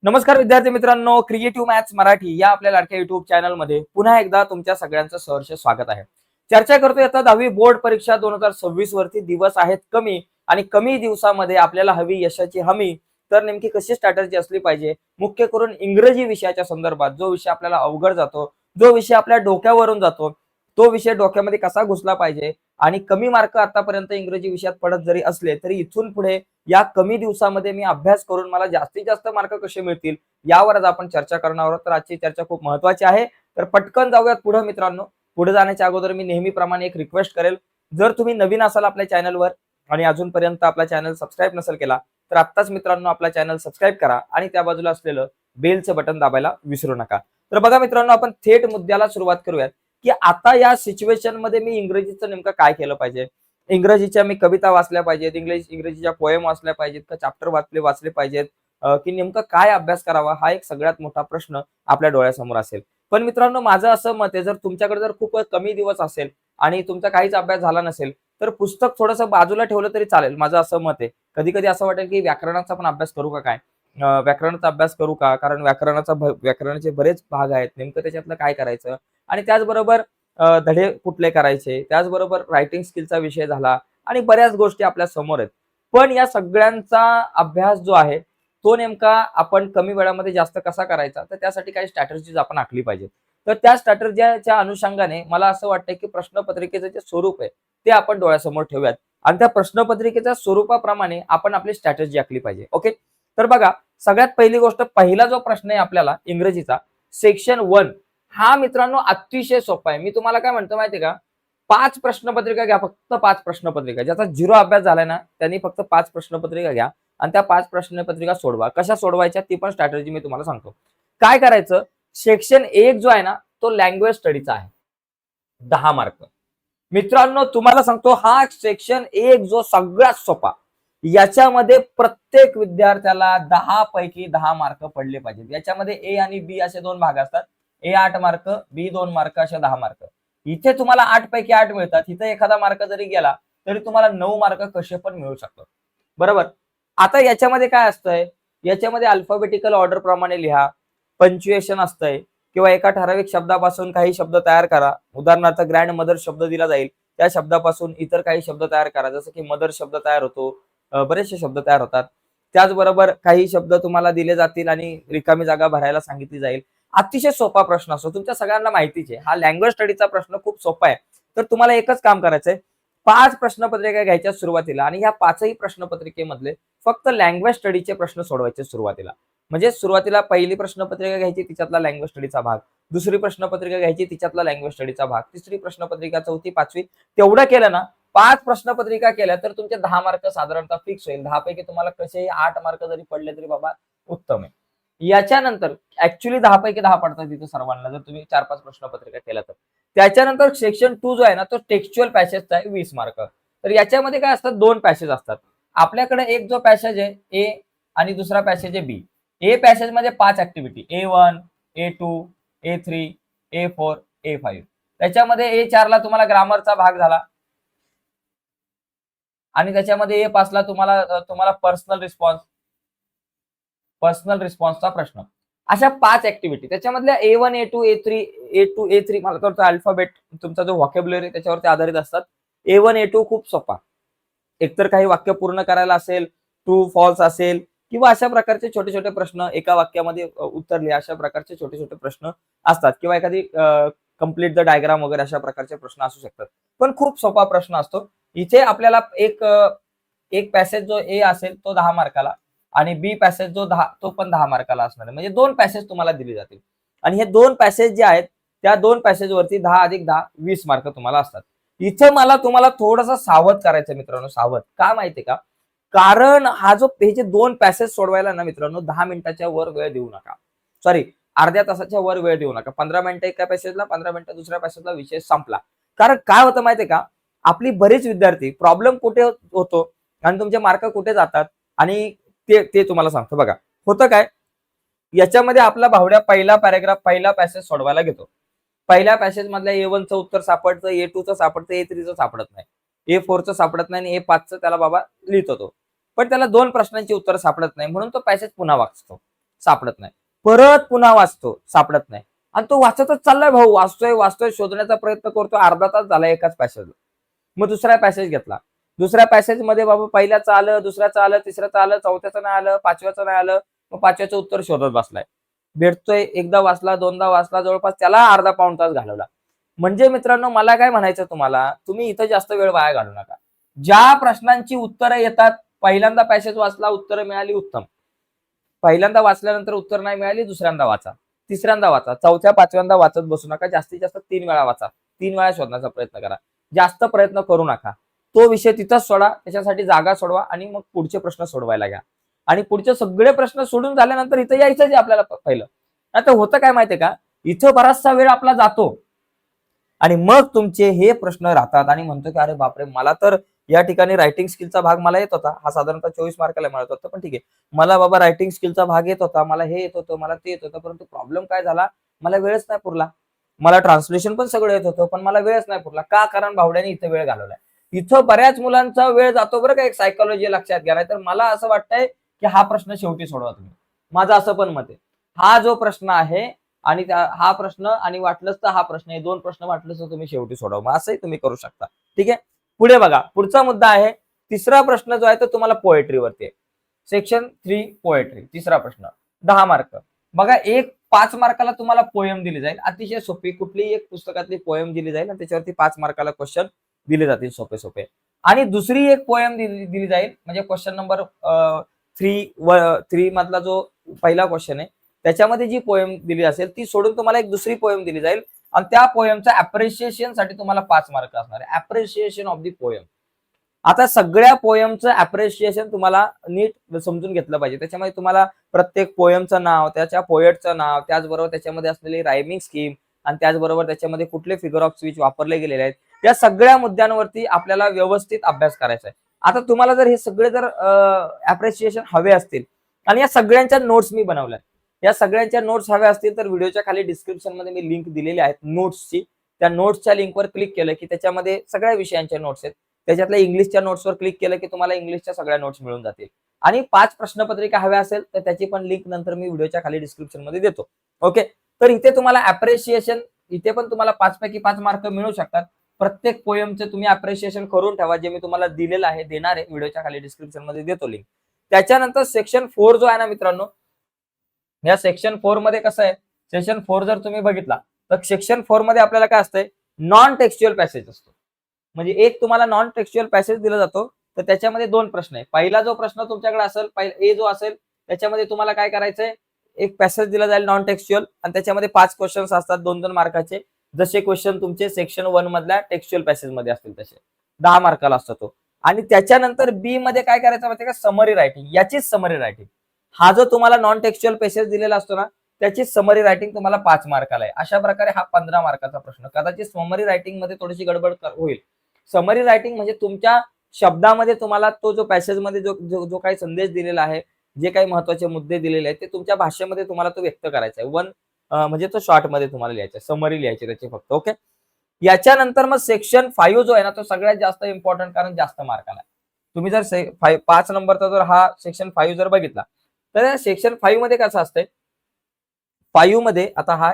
नमस्कार विद्यार्थी मित्रांनो, क्रिएटिव्ह मॅथ्स मराठी या आपल्या लाडक्या युट्यूब चॅनलमध्ये पुन्हा एकदा तुमच्या सगळ्यांचं सहर्ष स्वागत आहे. चर्चा करतोय आता 10वी बोर्ड परीक्षा 2026 वरती दिवस आहेत कमी आणि कमी दिवसामध्ये आपल्याला हवी यशाची हमी. तर नेमकी कशी स्ट्रॅटेजी असली पाहिजे, मुख्य करून इंग्रजी विषयाच्या संदर्भात जो विषय आपल्याला अवघड जातो, जो विषय आपल्या डोक्यावरून जातो, तो विषय डोक्यामध्ये कसा घुसला पाहिजे आणि कमी मार्क आतापर्यंत इंग्रजी विषयात पडत जरी असले तरी इथून पुढे या कमी दिवसामध्ये मी अभ्यास करून मला जास्तीत जास्त मार्क कसे मिळतील यावर आज आपण चर्चा करणार आहोत. तर आजची चर्चा खूप महत्त्वाची आहे. तर पटकन जाऊयात पुढे मित्रांनो. पुढे जाण्याच्या अगोदर मी नेहमीप्रमाणे एक रिक्वेस्ट करेल, जर तुम्ही नवीन असाल आपल्या चॅनलवर आणि अजूनपर्यंत आपला चॅनल सबस्क्राईब नसेल केला तर आत्ताच मित्रांनो आपला चॅनल सबस्क्राईब करा आणि त्या बाजूला असलेलं बेलचं बटन दाबायला विसरू नका. तर बघा मित्रांनो, आपण थेट मुद्द्याला सुरुवात करूयात की आता या सिच्युएशन मध्ये मी इंग्रजीचं नेमकं काय केलं पाहिजे. इंग्रजीच्या मी कविता वाचल्या पाहिजेत, इंग्रजीच्या पोएम वाचल्या पाहिजेत का चॅप्टर वाचले पाहिजेत, की नेमकं काय अभ्यास करावा हा एक सगळ्यात मोठा प्रश्न आपल्या डोळ्यासमोर असेल. पण मित्रांनो, माझं असं मत आहे, जर तुमच्याकडे जर खूप कमी दिवस असेल आणि तुमचा काहीच अभ्यास झाला नसेल तर पुस्तक थोडंसं बाजूला ठेवलं तरी चालेल. माझं असं मत आहे. कधी कधी असं वाटेल की व्याकरणाचा पण अभ्यास करू का काय, व्याकरणाचा अभ्यास करू का, कारण व्याकरणाचे बरेच भाग आहेत, नेमकं त्याच्यातलं काय करायचं. आणि त्याचबरोबर धडे कुठले करायचे, त्याचबरोबर रायटिंग स्किलचा विषय झाला आणि बऱ्याच गोष्टी आपल्या समोर आहेत. पण या सगळ्यांचा अभ्यास जो आहे तो नेमका आपण कमी वेळामध्ये जास्त कसा करायचा, तर त्यासाठी काही स्ट्रॅटेजीज आपण आखली पाहिजे. तर त्या स्ट्रॅटेजीच्या अनुषंगाने मला असं वाटतं की प्रश्नपत्रिकेचं जे स्वरूप आहे ते आपण डोळ्यासमोर ठेवूयात आणि त्या प्रश्नपत्रिकेच्या स्वरूपाप्रमाणे आपण आपली स्ट्रॅटेजी आखली पाहिजे. ओके, तर बघा, सगळ्यात पहिली गोष्ट, पहिला जो प्रश्न आहे आपल्याला इंग्रजीचा सेक्शन 1, हा मित्रांनो अतिशय सोपा आहे. मी तुम्हाला काय म्हणतो माहितीये का, 5 प्रश्नपत्रिका घ्या, फक्त 5 प्रश्नपत्रिका. ज्याचा 0 अभ्यास झालाय ना त्यांनी फक्त 5 प्रश्नपत्रिका घ्या आणि त्या 5 प्रश्नपत्रिका सोडवा. कशा सोडवायच्या ती पण स्ट्रॅटेजी मी तुम्हाला सांगतो. काय करायचं, सेक्शन 1 जो आहे ना तो लँग्वेज स्टडीचा आहे, 10 मार्क. मित्रांनो तुम्हाला सांगतो, हा सेक्शन 1 जो सगळ्यात सोपा, याच्यामध्ये प्रत्येक विद्यार्थ्याला 10 पैकी 10 मार्क पडले पाहिजेत. याच्यामध्ये ए आणि बी असे दोन भाग असतात. ए 8 मार्क, बी 2 मार्क, असे 10 मार्क. इथे तुम्हाला 8 पैकी 8 मिळतात. इथे एखादा मार्क जरी गेला तरी तुम्हाला 9 मार्क कसे पण मिळू शकतात. बरोबर. आता याच्यामध्ये काय असतंय, याच्यामध्ये अल्फाबेटिकल ऑर्डर प्रमाणे लिहा, पंच्युएशन असतंय किंवा एका ठराविक शब्दापासून काही शब्द तयार करा. उदाहरणार्थ ग्रँड मदर शब्द दिला जाईल, त्या शब्दापासून इतर काही शब्द तयार करा. जसं की मदर शब्द तयार होतो, बरेचसे शब्द तयार होतात. त्याचबरोबर काही शब्द तुम्हाला दिले जातील आणि रिकामी जागा भरायला सांगितली जाईल. अतिशय सोपा प्रश्न असतो, तुमच्या सगळ्यांना माहितीच आहे. हा लँग्वेज स्टडीचा प्रश्न खूप सोपा आहे. तर तुम्हाला एकच काम करायचंय, 5 प्रश्नपत्रिका घ्यायच्या सुरुवातीला आणि ह्या 5ही प्रश्नपत्रिकेमधले फक्त लँग्वेज स्टडीचे प्रश्न सोडवायचे सुरुवातीला. म्हणजे सुरुवातीला पहिली प्रश्नपत्रिका घ्यायची, तिच्यातला लँग्वेज स्टडीचा भाग, दुसरी प्रश्नपत्रिका घ्यायची, तिच्यातला लँग्वेज स्टडीचा भाग, तिसरी प्रश्नपत्रिका, चौथी, पाचवी. तेवढं केलं ना, 5 प्रश्नपत्रिका केल्या तर तुमचे 10 मार्क साधारणतः फिक्स होईल. 10 पैकी तुम्हाला कसेही 8 मार्क जरी पडले तरी बाबा उत्तम आहे. याच्यानंतर ऍक्च्युली 10 पैकी 10 पडतात तिथे सर्वांना, जर तुम्ही 4-5 प्रश्नपत्रिका केल्या तर. त्याच्यानंतर सेक्शन 2 जो आहे ना तो टेक्स्च्युअल पॅसेजचा आहे, 20 मार्क. तर याच्यामध्ये काय असतात, 2 पॅसेज असतात. आपल्याकडे एक जो पॅसेज आहे ए आणि दुसरा पॅसेज आहे बी. ए पॅसेज मध्ये 5 activity, A1, A2, A3, A4, A5. त्याच्यामध्ये A4 ला तुम्हाला ग्रामरचा भाग झाला आणि त्याच्यामध्ये A5 ला तुम्हाला पर्सनल रिस्पॉन्सचा प्रश्न. अशा 5 ऍक्टिव्हिटी त्याच्यामधल्या A1, A2, A3 मला तर अल्फाबेट तुमचा जो व्हॉकॅब्युलरी त्याच्यावरती आधारित असतात. A1, A2 खूप सोपा. एकतर काही वाक्य पूर्ण करायला असेल, ट्रू फॉल्स असेल किंवा अशा प्रकारचे छोटे छोटे प्रश्न एका वाक्यामध्ये उत्तरले, अशा प्रकारचे छोटे छोटे प्रश्न असतात किंवा एखादी कंप्लीट द डायग्राम वगैरे अशा प्रकारचे प्रश्न असू शकतात. पण खूप सोपा प्रश्न असतो. इथे आपल्याला एक पॅसेज जो ए असेल तो 10 मार्काला आणि बी पॅसेज जो 10 तो पण 10 मार्काला असणार आहे. म्हणजे 2 पॅसेज तुम्हाला दिले जातील आणि हे 2 पॅसेज जे आहेत त्या 2 पॅसेज वरती 10 अधिक 10 20 मार्क तुम्हाला असतात. इथं मला तुम्हाला थोडंसं सावध करायचं मित्रांनो, सावध. का माहितीये का, कारण हे जे 2 पॅसेज सोडवायला ना मित्रांनो 10 मिनिटाच्या वर वेळ देऊ नका. सॉरी, अर्ध्या तासाच्या वर वेळ देऊ नका. 15 मिनिटं एका पॅसेजला, 15 मिनिटं दुसऱ्या पॅसेजला, विषय संपला. कारण काय होतं माहितीये का, आपली बरेच विद्यार्थी प्रॉब्लेम कुठे होतो आणि तुमचे मार्क कुठे जातात आणि ते तुम्हाला सांगतो. बघा होतं काय, याच्यामध्ये आपला भावड्या पहिला पॅसेज सोडवायला घेतो. पहिल्या पॅसेज मधल्या A1 चं उत्तर सापडतं, A2 चं सापडतं, A3 चं सापडत नाही, A4 चं सापडत नाही आणि A5 चं त्याला बाबा लिहितो तो. पण त्याला 2 प्रश्नांची उत्तर सापडत नाही म्हणून तो पॅसेज पुन्हा वाचतो. सापडत नाही. परत पुन्हा वाचतो, सापडत नाही. आणि तो वाचतच चाललाय भाऊ, वाचतोय शोधण्याचा प्रयत्न करतो, अर्धा तास झाला एकाच पॅसेजला. मग दुसरा पॅसेज घेतला. दुसऱ्या पॅसेज मध्ये बाबा पहिल्याचं आलं, दुसऱ्याचं आलं, तिसऱ्याचं आलं, चौथ्याचं नाही आलं, पाचव्याचं नाही आलं. मग पाचव्याचं उत्तर शोधत बसलाय. भेटतोय, एकदा वाचला, दोनदा वाचला, जवळपास त्याला अर्धा पाऊण तास घालवला. म्हणजे मित्रांनो, मला काय म्हणायचं तुम्हाला, तुम्ही इथं जास्त वेळ वाया घालू नका. ज्या प्रश्नांची उत्तरं येतात, पहिल्यांदा पॅसेज वाचला, उत्तरं मिळाली, उत्तम. पहिल्यांदा वाचल्यानंतर उत्तर नाही मिळाली, दुसऱ्यांदा वाचा, तिसऱ्यांदा वाचा, चौथ्या पाचव्यांदा वाचत बसू नका. जास्तीत जास्त 3 वेळा वाचा, 3 वेळा शोधण्याचा प्रयत्न करा. जास्त प्रयत्न करू नका. तो विषय तिथंच सोडा, त्याच्यासाठी जागा सोडवा आणि मग पुढचे प्रश्न सोडवायला घ्या. आणि पुढचे सगळे प्रश्न सोडून झाल्यानंतर इथं यायचंच आहे आपल्याला पहिलं. आता होतं काय माहितीये का, इथं बराचसा वेळ आपला जातो आणि मग तुमचे हे प्रश्न राहतात आणि म्हणतो की अरे बापरे, मला तर या ठिकाणी रायटिंग स्किलचा भाग मला येत होता, हा साधारणतः 24 मार्काला मिळत होता, पण ठीक आहे, मला बाबा रायटिंग स्किलचा भाग येत होता, मला हे येत होतं, मला ते येत होतं, परंतु प्रॉब्लेम काय झाला, मला वेळच नाही पुरला. मला ट्रान्सलेशन पण सगळं येत होतं, पण मला वेळच नाही पुरला. का? कारण भावड्याने इथं वेळ घालवलाय. इथं बऱ्याच मुलांचा वेळ जातो बरं का, एक सायकोलॉजी लक्षात घ्या. तर मला असं वाटतंय की हा प्रश्न शेवटी सोडवा तुम्ही, माझं असं पण मत आहे. हा जो प्रश्न आहे आणि हा प्रश्न आणि वाटलंच तर हा प्रश्न, हे 2 प्रश्न वाटलंच तर तुम्ही शेवटी सोडवा, असंही तुम्ही करू शकता. ठीक आहे. पुढे बघा, पुढचा मुद्दा आहे, तिसरा प्रश्न जो आहे तो तुम्हाला पोएट्रीवरती आहे. सेक्शन 3 पोएट्री, तिसरा प्रश्न 10 मार्क. बघा, एक 5 मार्काला तुम्हाला पोएम दिली जाईल, अतिशय सोपी, कुठलीही एक पुस्तकातली पोएम दिली जाईल आणि त्याच्यावरती 5 मार्काला क्वेश्चन दिले जातील सोपे सोपे. आणि दुसरी एक पोएम दिली जाईल, म्हणजे क्वेश्चन नंबर 3 मधला जो पहिला क्वेश्चन आहे त्याच्यामध्ये जी पोएम दिली असेल ती सोडून तुम्हाला एक दुसरी पोएम दिली जाईल आणि त्या पोएमचा अप्रिशिएशन साठी तुम्हाला 5 मार्क असणार आहे. Appreciation of the poem. आता सगळ्या पोएमचं अप्रिशिएशन तुम्हाला नीट समजून घेतलं पाहिजे. त्याच्यामध्ये तुम्हाला प्रत्येक पोएमचं नाव, त्याच्या पोएटचं नाव, त्याचबरोबर त्याच्यामध्ये असलेली रायमिंग स्कीम आणि त्याचबरोबर त्याच्यामध्ये कुठले फिगर ऑफ स्पीच वापरले गेलेले आहेत, या सगळ्या मुद्द्यांवरती आपल्याला व्यवस्थित अभ्यास करायचा आहे. आता तुम्हाला जर हे सगळे जर अप्रिशिएशन हवे असतील आणि या सगळ्यांच्या नोट्स मी बनवल्यात, या सगळ्यांच्या नोट्स हव्या असतील तर व्हिडिओच्या खाली डिस्क्रिप्शन मध्ये मी लिंक दिलेली आहेत नोट्सची. त्या नोट्सच्या लिंकवर क्लिक केलं की त्याच्यामध्ये सगळ्या विषयांच्या नोट्स आहेत. त्याच्यातल्या इंग्लिशच्या नोट्सवर क्लिक केलं की तुम्हाला इंग्लिशच्या सगळ्या नोट्स मिळून जातील. आणि 5 प्रश्नपत्रिका हव्या असेल तर त्याची पण लिंक नंतर मी व्हिडिओच्या खाली डिस्क्रिप्शन मध्ये देतो. ओके. तर इथे तुम्हाला अप्रिशिएशन, इथे पण तुम्हाला 5 पैकी 5 मार्क मिळू शकतात. प्रत्येक पोएमचे तुम्ही अप्रिशिएशन करून ठेवा, जे मी तुम्हाला दिलेलं आहे, देणार आहे, व्हिडिओच्या खाली डिस्क्रिप्शन मध्ये देतो लिंक. त्याच्यानंतर सेक्शन 4 जो आहे ना मित्रांनो, या सेक्शन 4 मध्ये कसं आहे, सेक्शन 4 जर तुम्ही बघितला तर सेक्शन 4 मध्ये आपल्याला काय असतंय, नॉन टेक्स्च्युअल पॅसेज असतो. म्हणजे एक तुम्हाला नॉन टेक्स्च्युअल पॅसेज दिला जातो, तर त्याच्यामध्ये 2 प्रश्न आहे. पहिला जो प्रश्न तुमच्याकडे असेल, ए जो असेल, त्याच्यामध्ये तुम्हाला काय करायचंय, एक पॅसेज दिला जाईल नॉन टेक्स्च्युअल आणि त्याच्यामध्ये 5 क्वेश्चन्स असतात 2-2 मार्काचे. जसे क्वेश्चन तुमचे सेक्शन 1 मधल्या टेक्स्च्युअल पॅसेज मध्ये असतील तसे 10 मार्काला असतो तो. आणि त्याच्यानंतर बी मध्ये काय करायचं माहितीये का, समरी रायटिंग, याचीच समरी रायटिंग. हा जो तुम्हाला नॉन टेक्स्च्युअल पॅसेज दिलेला असतो ना, त्याची समरी रायटिंग तुम्हाला 5 मार्काला आहे. अशा प्रकारे हा 15 मार्काचा प्रश्न. कदाचित समरी रायटिंग मध्ये थोडीशी गडबड होईल. समरी रायटिंग म्हणजे तुमच्या शब्दामध्ये तुम्हाला तो जो पॅसेज मध्ये जो काही संदेश दिलेला आहे, जे काही महत्वाचे मुद्दे दिलेले आहेत, ते तुमच्या भाषेमध्ये तुम्हाला तो व्यक्त करायचा आहे. म्हणजे तो शॉर्ट मध्ये तुम्हाला लिहायचा आहे, समरी लिहायची त्याची फक्त. ओके. याच्यानंतर मग सेक्शन 5 जो आहे ना, तो सगळ्यात जास्त इम्पॉर्टंट, कारण जास्त मार्काला आहे. तुम्ही जर 5 नंबरचा जर हा सेक्शन 5 जर बघितला तर सेक्शन 5 मध्ये कसं असतंय, 5 मध्ये आता हा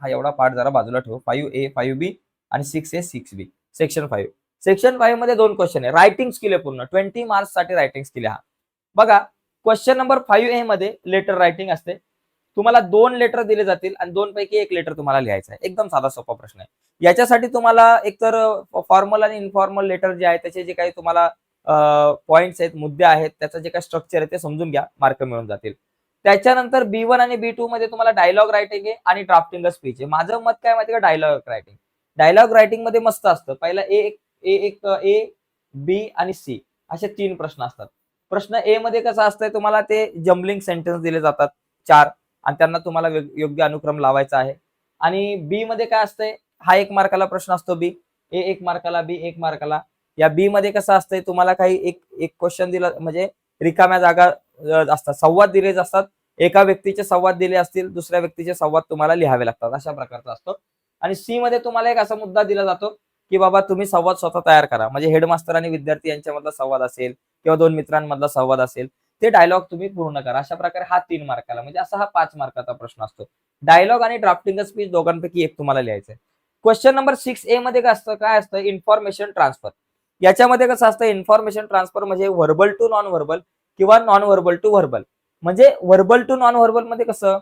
एवढा पार्ट जरा बाजूला ठेवू. 5A 5B आणि 6A 6B. सेक्शन 5. सेक्शन 5 मध्ये 2 क्वेश्चन आहे. रायटिंग स्किल आहे पूर्ण 20 मार्क्स साठी रायटिंग स्किल आहे. हा बघा, क्वेश्चन नंबर 5A मध्ये लेटर रायटिंग असते. तुम्हाला 2 लेटर दिले जातील आणि 2 पैकी 1 लेटर तुम्हाला लिहायचं आहे. एकदम साधा सोपा प्रश्न आहे. याच्यासाठी तुम्हाला एकतर फॉर्मल आणि इनफॉर्मल लेटर जे आहे त्याचे जे काही तुम्हाला पॉइंट्स आहेत, मुद्दे आहेत, त्याचं जे काही स्ट्रक्चर आहे ते समजून घ्या, मार्क मिळून जातील. त्याच्यानंतर B1 आणि B2 मध्ये तुम्हाला डायलॉग रायटिंग आहे आणि ड्राफ्टिंग स्पीच आहे. माझं मत काय माहिती का, डायलॉग रायटिंग. डायलॉग रायटिंग मध्ये मस्त असतं. पहिला ए, बी आणि सी असे 3 प्रश्न असतात. प्रश्न ए मध्ये कसं असतंय, तुम्हाला ते जम्बलिंग सेंटेन्स दिले जातात 4 आणि त्यांना तुम्हाला योग्य अनुक्रम लावायचा आहे. आणि बी मध्ये काय असतंय, हा 1 मार्काला प्रश्न असतो बी. ए 1 मार्काला, बी 1 मार्काला. या बी मध्ये कसं असतंय, तुम्हाला काही एक क्वेश्चन दिला, म्हणजे रिकाम्या जागा असतात, संवाद दिले असतात. एका व्यक्तीचे संवाद दिले असतील, दुसऱ्या व्यक्तीचे संवाद तुम्हाला लिहावे लागतात, अशा प्रकारचा असतो. आणि सी मध्ये तुम्हाला एक असा मुद्दा दिला जातो की बाबा तुम्ही संवाद स्वतः तयार करा. म्हणजे हेडमास्टर आणि विद्यार्थी यांच्यामधला संवाद असेल किंवा 2 मित्रांमधला संवाद असेल, ते डायलॉग तुम्ही पूर्ण करा. अशा प्रकारे हा 3 मार्काला म्हणजे असा हा 5 मार्काचा प्रश्न असतो. डायलॉग आणि ड्राफ्टिंग स्पीच दोघांपैकी एक तुम्हाला लिहायचं आहे. क्वेश्चन नंबर 6A मध्ये काय असतं इन्फॉर्मेशन ट्रान्सफर. याच्यामध्ये कसं असतं इन्फॉर्मेशन ट्रान्सफर म्हणजे व्हर्बल टू नॉन व्हर्बल किंवा नॉन व्हर्बल टू व्हर्बल. म्हणजे व्हर्बल टू नॉन व्हर्बल मध्ये कसं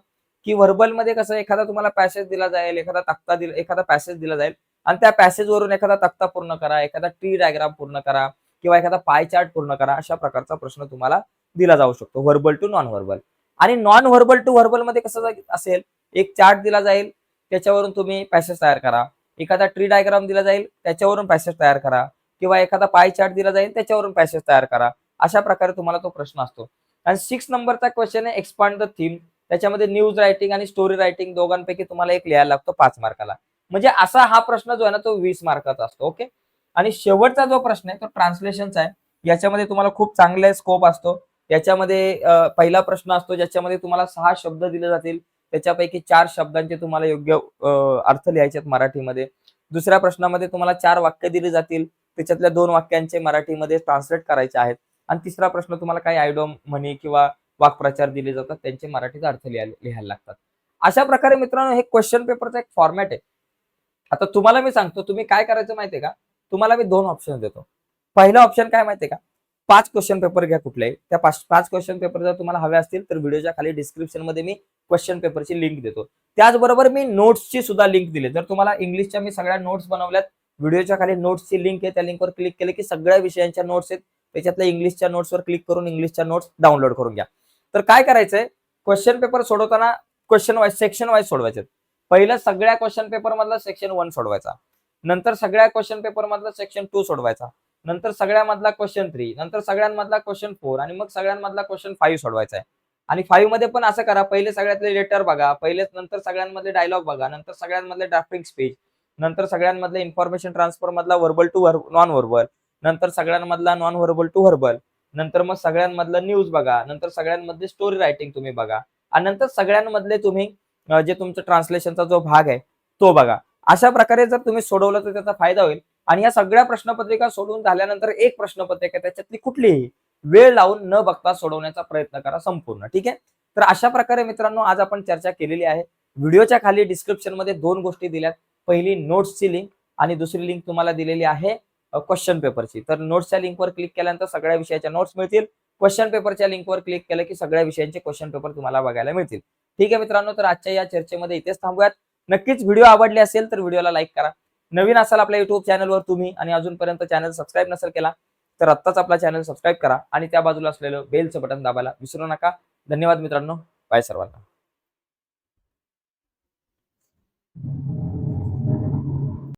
की व्हर्बल मध्ये कसं एखादा तुम्हाला पॅसेज दिला जाईल, एखादा पॅसेज दिला जाईल आणि त्या पॅसेज वरून एखादा तक्ता पूर्ण करा, एखादा ट्री डायग्राम पूर्ण करा किंवा एखादा पाय चार्ट पूर्ण करा. अशा प्रकारचा प्रश्न तुम्हाला दिला जाऊ शकतो व्हर्बल टू नॉन व्हर्बल. आणि नॉन व्हर्बल टू व्हर्बल मध्ये कसं असेल एक चार्ट दिला जाईल त्याच्यावरून तुम्ही पॅसेज तयार करा, एखादा ट्री डायग्राम दिला जाईल त्याच्यावरून पॅसेज तयार करा किंवा एखादा पाय चार्ट दिला जाईल त्याच्यावरून पॅसेज तयार करा. अशा प्रकारे तुम्हाला तो प्रश्न असतो. आणि 6 नंबरचा क्वेश्चन आहे एक्सपांड द थीम. त्याच्यामध्ये न्यूज रायटिंग आणि स्टोरी रायटिंग दोघांपैकी तुम्हाला एक लिहायला लागतो 5 मार्काला. म्हणजे असा हा प्रश्न जो आहे ना तो 20 मार्काचा असतो. ओके. आणि शेवटचा जो प्रश्न आहे तो ट्रान्सलेशनचा आहे. याच्यामध्ये तुम्हाला खूप चांगले स्कोप असतो. याच्यामध्ये पहिला प्रश्न असतो ज्याच्यामध्ये तुम्हाला 6 शब्द दिले जातील. त्याच्यापैकी 4 शब्दांचे तुम्हाला योग्य अर्थ लिहायचे आहेत मराठीमध्ये. दुसऱ्या प्रश्नामध्ये तुम्हाला 4 वाक्य दिली जातील. त्याच्यातल्या 2 वाक्यांचे मराठीमध्ये ट्रान्सलेट करायचे आहेत. आणि तिसरा प्रश्न तुम्हाला काही आयडॉम म्हणी किंवा वाक्प्रचार दिले जातात त्यांचे मराठीचा अर्थ लिहायला लागतात. अशा प्रकारे मित्रांनो हे क्वेश्चन पेपरचा एक फॉर्मॅट आहे. आता तुम्हाला मी सांगतो तुम्ही काय करायचं माहितीये का? तुम्हाला मी 2 ऑप्शन देतो. पहिला ऑप्शन काय माहितीये का? 5 क्वेश्चन पेपर घ्या कुठलेही. त्या 5 क्वेश्चन पेपर जर तुम्हाला हवे असतील तर व्हिडिओच्या खाली डिस्क्रिप्शन मध्ये मी क्वेश्चन पेपरची लिंक देतो. त्याचबरोबर मी नोट्सची सुद्धा लिंक दिली. जर तुम्हाला इंग्लिशच्या मी सगळ्या नोट्स बनवल्यात, व्हिडिओच्या खाली नोट्सची लिंक आहे, त्या लिंकवर क्लिक केले की सगळ्या विषयांच्या नोट्स आहेत. त्याच्यातल्या इंग्लिशच्या नोट्सवर क्लिक करून इंग्लिशच्या नोट्स डाउनलोड करून घ्या. तर काय करायचंय क्वेश्चन पेपर सोडवताना क्वेश्चन वाईज सेक्शन वाईज सोडवायचे. पहिलं सगळ्या क्वेश्चन पेपर मधला सेक्शन 1 सोडवायचा, नंतर सगळ्या क्वेश्चन पेपर मधला सेक्शन 2 सोडवायचा, नंतर सगळ्यामधला क्वेश्चन 3, नंतर सगळ्यांमधला क्वेश्चन 4 आणि मग सगळ्यांमधला क्वेश्चन 5 सोडवायचा आहे. आणि 5 मध्ये पण असं करा पहिले सगळ्यातले लेटर बघा, पहिले नंतर सगळ्यांमधले डायलॉग बघा, नंतर सगळ्यांमधले ड्राफ्टिंग स्पीच, नंतर सगळ्यांमधले इन्फॉर्मेशन ट्रान्सफर मधला व्हर्बल टू नॉन व्हर्बल, नंतर सगळ्यांमधला नॉन व्हर्बल टू व्हर्बल, नंतर मग सगळ्यांमधलं न्यूज बघा, नंतर सगळ्यांमधले स्टोरी रायटिंग तुम्ही बघा आणि नंतर सगळ्यांमधले तुम्ही जे तुमचं ट्रान्सलेशनचा जो भाग आहे तो बघा. अशा प्रकारे जर तुम्ही सोडवलं तर त्याचा फायदा होईल. आणि या सगळ्या प्रश्नपत्रिका सोडवून झाल्यानंतर एक प्रश्नपत्रिका त्याच्यातली कुठलीही वेळ लावून न बघता सोडवण्याचा प्रयत्न करा संपूर्ण. ठीक आहे. तर अशा प्रकारे मित्रांनो आज आपण चर्चा केलेली आहे. व्हिडिओच्या खाली डिस्क्रिप्शन मध्ये 2 गोष्टी दिल्यात. पहिली नोट्सची लिंक आणि दुसरी लिंक तुम्हाला दिलेली आहे क्वेश्चन पेपरची. तर नोट्सच्या लिंकवर क्लिक केल्यानंतर सगळ्या विषयाच्या नोट्स मिळतील. क्वेश्चन पेपरच्या लिंकवर क्लिक केलं की सगळ्या विषयांचे क्वेश्चन पेपर तुम्हाला बघायला मिळतील. ठीक आहे मित्रांनो, तर आजच्या या चर्चेमध्ये इथेच थांबूयात. नक्कीच व्हिडिओ आवडले असेल तर व्हिडिओला लाईक करा. नवीन असाल आपल्या युट्यूब चॅनलवर तुम्ही आणि अजूनपर्यंत चॅनल सबस्क्राईब नसेल केला तर आत्ताच आपला चॅनल सबस्क्राईब करा आणि त्या बाजूला असलेलं बेलचं बटन दाबायला विसरू नका. धन्यवाद मित्रांनो. बाय सर्वांना.